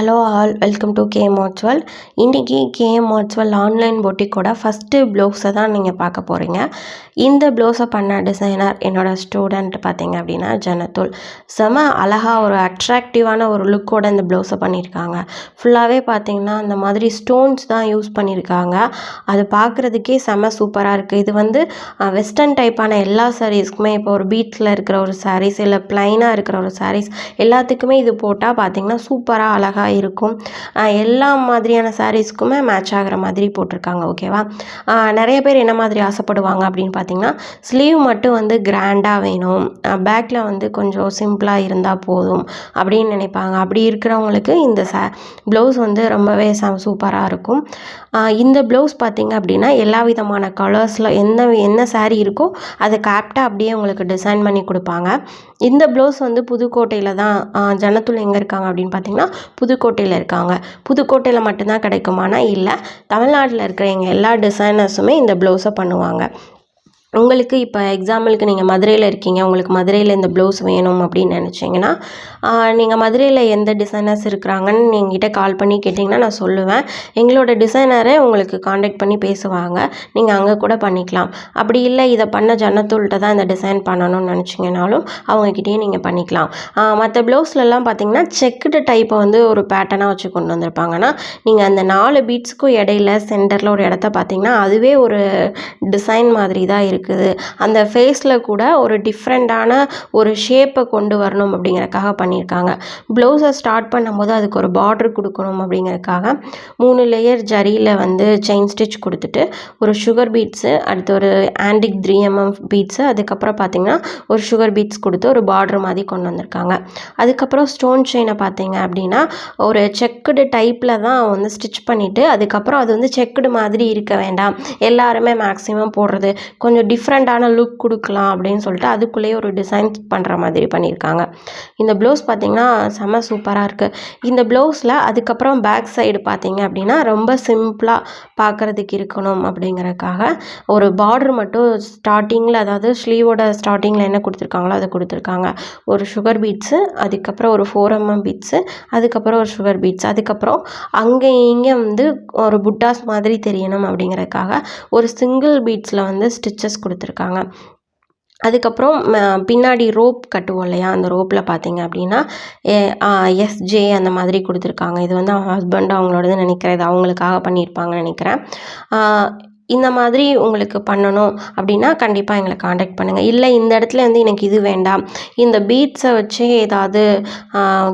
Hello all, welcome to km001. இன்றைக்கி km001 online பொட்டிக்கோட first ப்ளவுஸை தான் நீங்கள் பார்க்க போகிறீங்க. இந்த ப்ளவுஸை பண்ண டிசைனர் என்னோடய ஸ்டூடெண்ட் பார்த்தீங்க அப்படின்னா ஜனத்துல். செம அழகாக ஒரு அட்ராக்டிவான ஒரு லுக்கோட இந்த ப்ளவுஸை பண்ணியிருக்காங்க. ஃபுல்லாகவே பார்த்தீங்கன்னா இந்த மாதிரி ஸ்டோன்ஸ் தான் யூஸ் பண்ணியிருக்காங்க. அது பார்க்குறதுக்கே செம சூப்பராக இருக்குது. இது வந்து வெஸ்டர்ன் டைப்பான எல்லா சாரீஸ்க்குமே, இப்போ ஒரு பீட்ஸில் இருக்கிற ஒரு சாரீஸ் இல்லை ப்ளைனாக இருக்கிற ஒரு சாரீஸ் எல்லாத்துக்குமே இது போட்டால் பார்த்தீங்கன்னா சூப்பராக அழகாக இருக்கும். எல்லா மாதிரியான சாரீஸ்க்குமே மேட்ச் ஆகிற மாதிரி போட்டிருக்காங்க. ஓகேவா? நிறைய பேர் என்ன மாதிரி ஆசைப்படுவாங்க அப்படின்னு பார்த்தீங்கன்னா, ஸ்லீவ் மட்டும் வந்து கிராண்டாக வேணும், பேக்கில் வந்து கொஞ்சம் சிம்பிளாக இருந்தால் போதும் அப்படின்னு நினைப்பாங்க. அப்படி இருக்கிறவங்களுக்கு இந்த ப்ளவுஸ் வந்து ரொம்பவே சூப்பராக இருக்கும். இந்த ப்ளவுஸ் பார்த்திங்க அப்படின்னா எல்லா விதமான கலர்ஸில் என்ன சாரீ இருக்கோ அதை கேப்டாக அப்படியே உங்களுக்கு டிசைன் பண்ணி கொடுப்பாங்க. இந்த ப்ளவுஸ் வந்து புதுக்கோட்டையில் தான். ஜனத்துல் எங்கே இருக்காங்க அப்படின்னு பார்த்தீங்கன்னா புதுக்கோட்டையில் இருக்காங்க. புதுக்கோட்டையில் மட்டும்தான் கிடைக்குமானா இல்லை, தமிழ்நாட்டில் இருக்கிற எங்கள் எல்லா டிசைனர்ஸுமே இந்த ப்ளவுஸை பண்ணுவாங்க. உங்களுக்கு இப்போ எக்ஸாம்பிளுக்கு நீங்கள் மதுரையில் இருக்கீங்க, உங்களுக்கு மதுரையில் இந்த ப்ளவுஸ் வேணும் அப்படின்னு நினச்சிங்கன்னா, நீங்கள் மதுரையில் எந்த டிசைனர்ஸ் இருக்கிறாங்கன்னு என்கிட்ட கால் பண்ணி கேட்டிங்கன்னா நான் சொல்லுவேன். எங்களோட டிசைனரே உங்களுக்கு காண்டாக்ட் பண்ணி பேசுவாங்க. நீங்கள் அங்கே கூட பண்ணிக்கலாம். அப்படி இல்லை இதை பண்ண ஜனத்துல்கிட்ட தான் இந்த டிசைன் பண்ணணும்னு நினச்சிங்கனாலும் அவங்கக்கிட்டேயே நீங்கள் பண்ணிக்கலாம். மற்ற ப்ளவுஸ்லலாம் பார்த்தீங்கன்னா செக்குடு டைப்பை வந்து ஒரு பேட்டர்னாக வச்சு கொண்டு வந்திருப்பாங்கன்னா, நீங்கள் அந்த 4 பீட்ஸுக்கும் இடையில சென்டரில் ஒரு இடத்த பார்த்தீங்கன்னா அதுவே ஒரு டிசைன் மாதிரி தான் இருக்குது. அந்த ஃபேஸில் கூட ஒரு டிஃப்ரெண்ட்டான ஒரு ஷேப்பை கொண்டு வரணும் அப்படிங்கிறதுக்காக பண்ணியிருக்காங்க. ப்ளவுஸை ஸ்டார்ட் பண்ணும்போது அதுக்கு ஒரு பார்டர் கொடுக்கணும் அப்படிங்கிறதுக்காக 3 லேயர் ஜரியில் வந்து செயின் ஸ்டிச் கொடுத்துட்டு ஒரு சுகர் பீட்ஸு, அடுத்து ஒரு ஆன்டிக் 3mm பீட்ஸு, அதுக்கப்புறம் பார்த்திங்கன்னா ஒரு சுகர் பீட்ஸ் கொடுத்து ஒரு பார்டர் மாதிரி கொண்டு வந்திருக்காங்க. அதுக்கப்புறம் ஸ்டோன் செயினை பார்த்தீங்க அப்படின்னா ஒரு செக்குடு டைப்பில் தான் வந்து ஸ்டிச் பண்ணிவிட்டு அதுக்கப்புறம் அது வந்து செக்குடு மாதிரி இருக்க வேண்டாம், எல்லாருமே மேக்ஸிமம் போடுறது கொஞ்சம் டிஃப்ரெண்ட்டான லுக் கொடுக்கலாம் அப்படின்னு சொல்லிட்டு அதுக்குள்ளேயே ஒரு டிசைன் பண்ணுற மாதிரி பண்ணியிருக்காங்க. இந்த ப்ளவுஸ் பார்த்திங்கன்னா செம்ம சூப்பராக இருக்குது. இந்த ப்ளவுஸில் அதுக்கப்புறம் பேக் சைடு பார்த்திங்க அப்படின்னா ரொம்ப சிம்பிளாக பார்க்குறதுக்கு இருக்கணும் அப்படிங்கிறதுக்காக ஒரு பார்டர் மட்டும் ஸ்டார்டிங்கில், அதாவது ஸ்லீவோட ஸ்டார்டிங்கில் என்ன கொடுத்துருக்காங்களோ அதை கொடுத்துருக்காங்க. ஒரு சுகர் பீட்ஸு, அதுக்கப்புறம் ஒரு 4mm பீட்ஸு, அதுக்கப்புறம் ஒரு சுகர் பீட்ஸ், அதுக்கப்புறம் அங்கே இங்கே வந்து ஒரு புட்டாஸ் மாதிரி தெரியணும் அப்படிங்கிறதுக்காக ஒரு சிங்கிள் பீட்ஸில் வந்து ஸ்டிச்சஸ் கொடுத்துருக்காங்க. அதுக்கப்புறம் பின்னாடி ரோப் கட்டுவோம் இல்லையா, அந்த ரோப்பில் பார்த்தீங்க அப்படின்னா எஸ்ஜே அந்த மாதிரி கொடுத்துருக்காங்க. இது வந்து அவங்க ஹஸ்பண்ட் அவங்களோடது நினைக்கிறேன், இது அவங்களுக்காக பண்ணியிருப்பாங்கன்னு நினைக்கிறேன். இந்த மாதிரி உங்களுக்கு பண்ணணும் அப்படின்னா கண்டிப்பாக எங்களை காண்டாக்ட் பண்ணுங்கள். இல்லை இந்த இடத்துல வந்து எனக்கு இது வேண்டாம், இந்த பீட்ஸை வச்சே ஏதாவது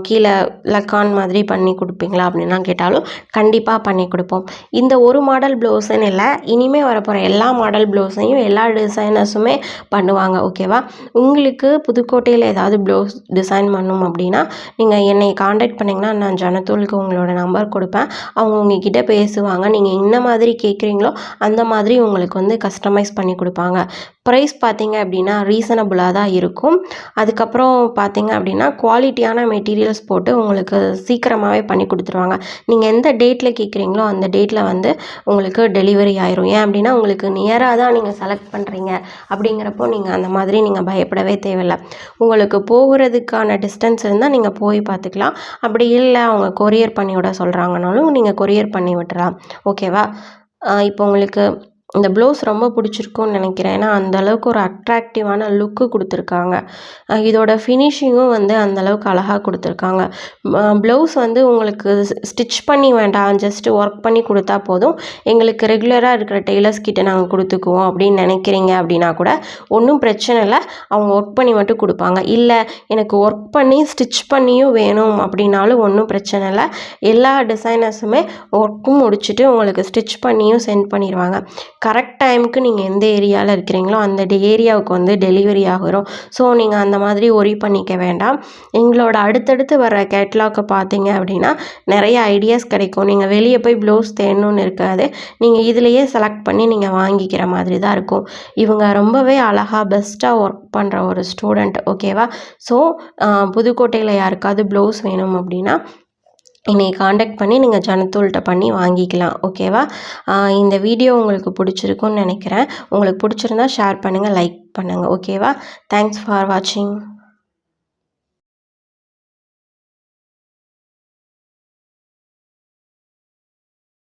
கீழே லக்கான் மாதிரி பண்ணி கொடுப்பீங்களா அப்படின்லாம் கேட்டாலும் கண்டிப்பாக பண்ணி கொடுப்போம். இந்த ஒரு மாடல் ப்ளவுஸுன்னு இல்லை, இனிமேல் வரப்போகிற எல்லா மாடல் ப்ளவுஸையும் எல்லா டிசைனர்ஸுமே பண்ணுவாங்க. ஓகேவா? உங்களுக்கு புதுக்கோட்டையில் ஏதாவது ப்ளவுஸ் டிசைன் பண்ணணும் அப்படின்னா நீங்கள் என்னை காண்டாக்ட் பண்ணிங்கன்னா நான் ஜனத்துலுக்கு உங்களோட நம்பர் கொடுப்பேன். அவங்க உங்ககிட்ட பேசுவாங்க. நீங்கள் என்ன மாதிரி கேட்குறீங்களோ அந்த மாதிரி உங்களுக்கு வந்து கஸ்டமைஸ் பண்ணி கொடுப்பாங்க. ப்ரைஸ் பார்த்தீங்க அப்படின்னா ரீசனபுளாக தான் இருக்கும். அதுக்கப்புறம் பார்த்தீங்க அப்படின்னா குவாலிட்டியான மெட்டீரியல்ஸ் போட்டு உங்களுக்கு சீக்கிரமாகவே பண்ணி கொடுத்துருவாங்க. நீங்கள் எந்த டேட்டில் கேட்குறீங்களோ அந்த டேட்டில் வந்து உங்களுக்கு டெலிவரி ஆயிரும். ஏன் அப்படின்னா உங்களுக்கு நியராக தான் நீங்கள் செலக்ட் பண்ணுறீங்க அப்படிங்கிறப்போ நீங்கள் அந்த மாதிரி நீங்கள் பயப்படவே தேவையில்லை. உங்களுக்கு போகிறதுக்கான டிஸ்டன்ஸ் இருந்தால் நீங்கள் போய் பார்த்துக்கலாம். அப்படி இல்லை அவங்க கொரியர் பண்ணி விட சொல்கிறாங்கனாலும் நீங்கள் கொரியர் பண்ணி விட்டுறலாம். ஓகேவா? இப்போ உங்களுக்கு இந்த ப்ளவுஸ் ரொம்ப பிடிச்சிருக்குன்னு நினைக்கிறேன். ஏன்னா அந்தளவுக்கு ஒரு அட்ராக்டிவான லுக்கு கொடுத்துருக்காங்க. இதோட ஃபினிஷிங்கும் வந்து அந்தளவுக்கு அழகாக கொடுத்துருக்காங்க. ப்ளவுஸ் வந்து உங்களுக்கு ஸ்டிச் பண்ணி வேண்டாம், ஜஸ்ட்டு ஒர்க் பண்ணி கொடுத்தா போதும், எங்களுக்கு ரெகுலராக இருக்கிற டெய்லர்ஸ் கிட்ட நாங்கள் கொடுத்துக்குவோம் அப்படின்னு நினைக்கிறீங்க அப்படின்னா கூட ஒன்றும் பிரச்சனை இல்லை, அவங்க ஒர்க் பண்ணி மட்டும் கொடுப்பாங்க. இல்லை எனக்கு ஒர்க் பண்ணி ஸ்டிச் பண்ணியும் வேணும் அப்படின்னாலும் ஒன்றும் பிரச்சனை இல்லை. எல்லா டிசைனர்ஸுமே ஒர்க்கும் முடிச்சுட்டு உங்களுக்கு ஸ்டிச் பண்ணியும் சென்ட் பண்ணிடுவாங்க. கரெக்ட் டைமுக்கு நீங்கள் எந்த ஏரியாவில் இருக்கிறீங்களோ அந்த ஏரியாவுக்கு வந்து டெலிவரி ஆகிரும். ஸோ நீங்கள் அந்த மாதிரி ஒரி பண்ணிக்க வேண்டாம். எங்களோட அடுத்தடுத்து வர கேட்லாக்கை பார்த்தீங்க அப்படின்னா நிறைய ஐடியாஸ் கிடைக்கும். நீங்கள் வெளியே போய் ப்ளவுஸ் தேடணும்னு இருக்காது, நீங்கள் இதிலையே செலக்ட் பண்ணி நீங்கள் வாங்கிக்கிற மாதிரி தான் இருக்கும். இவங்க ரொம்பவே அழகாக பெஸ்ட்டாக ஒர்க் பண்ணுற ஒரு ஸ்டூடெண்ட். ஓகேவா? ஸோ புதுக்கோட்டையில் யாருக்காவது ப்ளவுஸ் வேணும் அப்படின்னா என்னை காண்டாக்ட் பண்ணி நீங்கள் ஜனத்துல்கிட்ட பண்ணி வாங்கிக்கலாம். ஓகேவா? இந்த வீடியோ உங்களுக்கு பிடிச்சிருக்குன்னு நினைக்கிறேன். உங்களுக்கு பிடிச்சிருந்தா ஷேர் பண்ணுங்கள், லைக் பண்ணுங்கள். ஓகேவா? தேங்க்ஸ் ஃபார் வாட்சிங்.